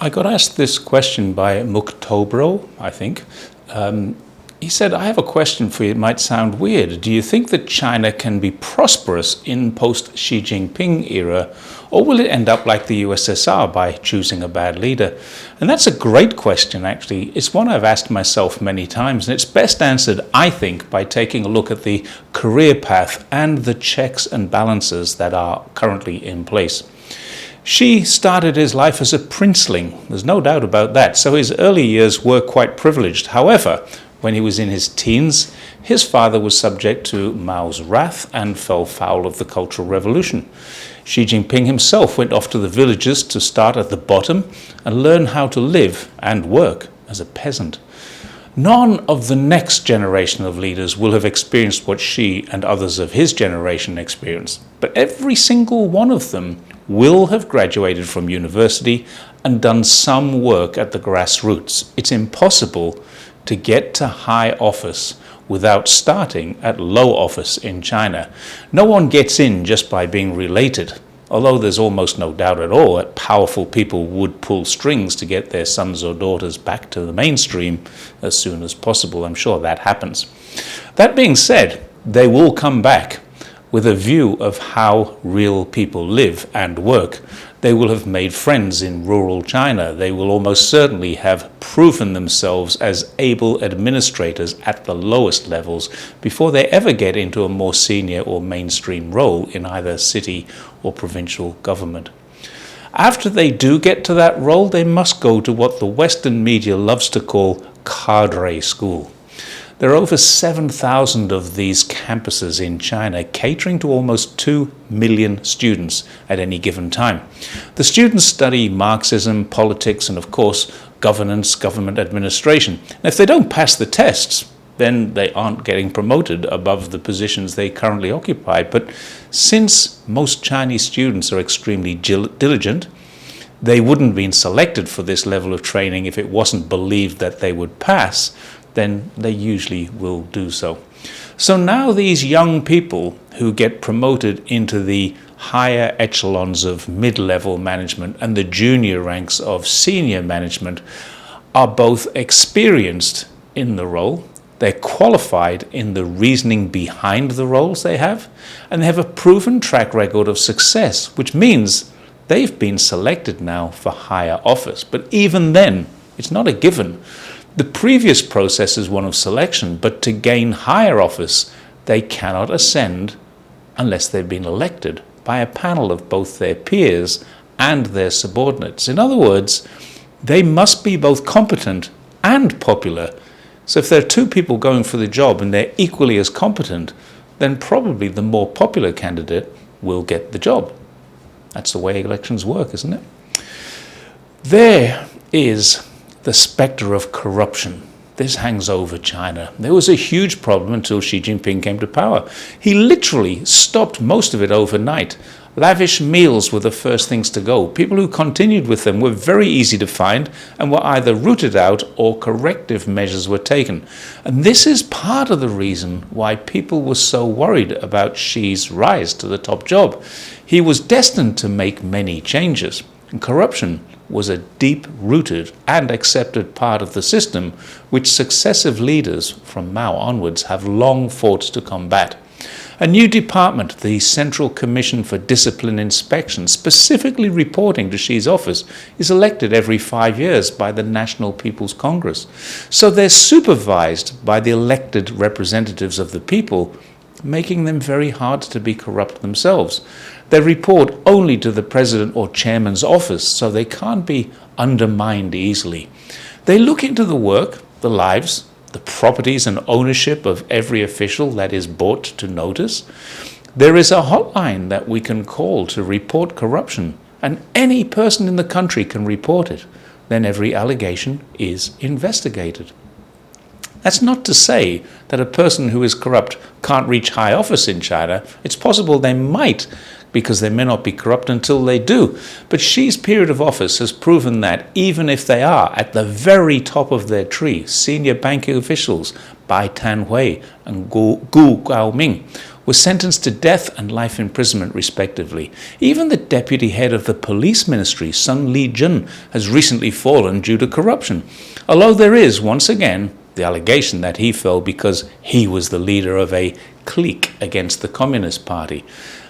I got asked this question by Muktobro, I think. He said, I have a question for you. It might sound weird. Do you think that China can be prosperous in post-Xi Jinping era, or will it end up like the USSR by choosing a bad leader? And that's a great question, actually. It's one I've asked myself many times, and it's best answered, I think, by taking a look at the career path and the checks and balances that are currently in place. Xi started his life as a princeling, there's no doubt about that, so his early years were quite privileged. However, when he was in his teens, his father was subject to Mao's wrath and fell foul of the Cultural Revolution. Xi Jinping himself went off to the villages to start at the bottom and learn how to live and work as a peasant. None of the next generation of leaders will have experienced what Xi and others of his generation experienced, but every single one of them will have graduated from university and done some work at the grassroots. It's impossible to get to high office without starting at low office in China. No one gets in just by being related, although there's almost no doubt at all that powerful people would pull strings to get their sons or daughters back to the mainstream as soon as possible. I'm sure that happens. That being said, they will come back with a view of how real people live and work. They will have made friends in rural China. They will almost certainly have proven themselves as able administrators at the lowest levels before they ever get into a more senior or mainstream role in either city or provincial government. After they do get to that role, they must go to what the Western media loves to call cadre school. There are over 7,000 of these campuses in China, catering to almost 2 million students at any given time. The students study Marxism, politics, and of course, governance, government administration. And if they don't pass the tests, then they aren't getting promoted above the positions they currently occupy. But since most Chinese students are extremely diligent, they wouldn't have been selected for this level of training if it wasn't believed that they would pass, then they usually will do so. So now these young people who get promoted into the higher echelons of mid-level management and the junior ranks of senior management are both experienced in the role, they're qualified in the reasoning behind the roles they have, and they have a proven track record of success, which means they've been selected now for higher office. But even then, it's not a given. The previous process is one of selection, but to gain higher office, they cannot ascend unless they've been elected by a panel of both their peers and their subordinates. In other words, they must be both competent and popular. So if there are two people going for the job and they're equally as competent, then probably the more popular candidate will get the job. That's the way elections work, isn't it? There is the specter of corruption. This hangs over China. There was a huge problem until Xi Jinping came to power. He literally stopped most of it overnight. Lavish meals were the first things to go. People who continued with them were very easy to find and were either rooted out or corrective measures were taken. And this is part of the reason why people were so worried about Xi's rise to the top job. He was destined to make many changes, and corruption was a deep-rooted and accepted part of the system which successive leaders from Mao onwards have long fought to combat. A new department, the Central Commission for Discipline Inspection, specifically reporting to Xi's office, is elected every 5 years by the National People's Congress. So they're supervised by the elected representatives of the people, making them very hard to be corrupt themselves. They report only to the president or chairman's office, so they can't be undermined easily. They look into the work, the lives, the properties and ownership of every official that is brought to notice. There is a hotline that we can call to report corruption, and any person in the country can report it. Then every allegation is investigated. That's not to say that a person who is corrupt can't reach high office in China. It's possible they might, because they may not be corrupt until they do. But Xi's period of office has proven that even if they are at the very top of their tree, senior banking officials, Bai Tanhui and Gu Gaoming, were sentenced to death and life imprisonment respectively. Even the deputy head of the police ministry, Sun Li-jun, has recently fallen due to corruption, although there is, once again, the allegation that he fell because he was the leader of a clique against the Communist Party.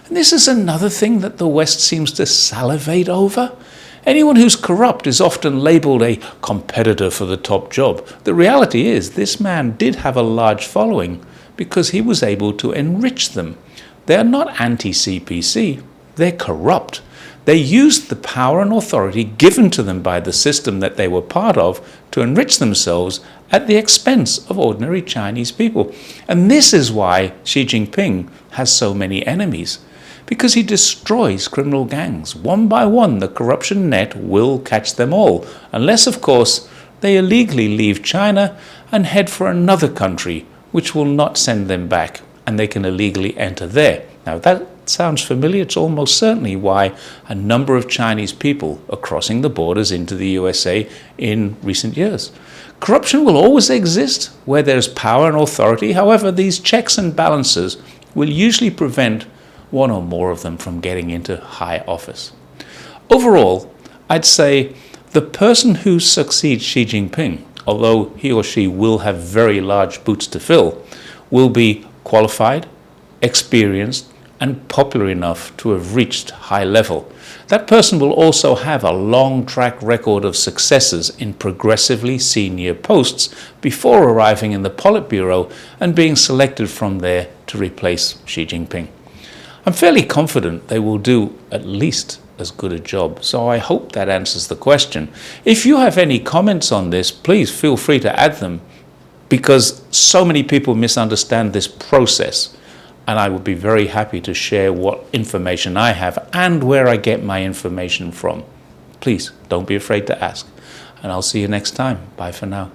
And this is another thing that the West seems to salivate over. Anyone who's corrupt is often labeled a competitor for the top job. The reality is this man did have a large following because he was able to enrich them. They're not anti-CPC, they're corrupt. They used the power and authority given to them by the system that they were part of to enrich themselves at the expense of ordinary Chinese people. And this is why Xi Jinping has so many enemies, because he destroys criminal gangs. One by one, the corruption net will catch them all, unless, of course, they illegally leave China and head for another country, which will not send them back, and they can illegally enter there. Now, that sounds familiar. It's almost certainly why a number of Chinese people are crossing the borders into the USA in recent years. Corruption will always exist where there's power and authority. However, these checks and balances will usually prevent one or more of them from getting into high office. Overall, I'd say the person who succeeds Xi Jinping, although he or she will have very large boots to fill, will be qualified, experienced, and popular enough to have reached high level. That person will also have a long track record of successes in progressively senior posts before arriving in the Politburo and being selected from there to replace Xi Jinping. I'm fairly confident they will do at least as good a job, so I hope that answers the question. If you have any comments on this, please feel free to add them, because so many people misunderstand this process, and I would be very happy to share what information I have and where I get my information from. Please don't be afraid to ask, and I'll see you next time. Bye for now.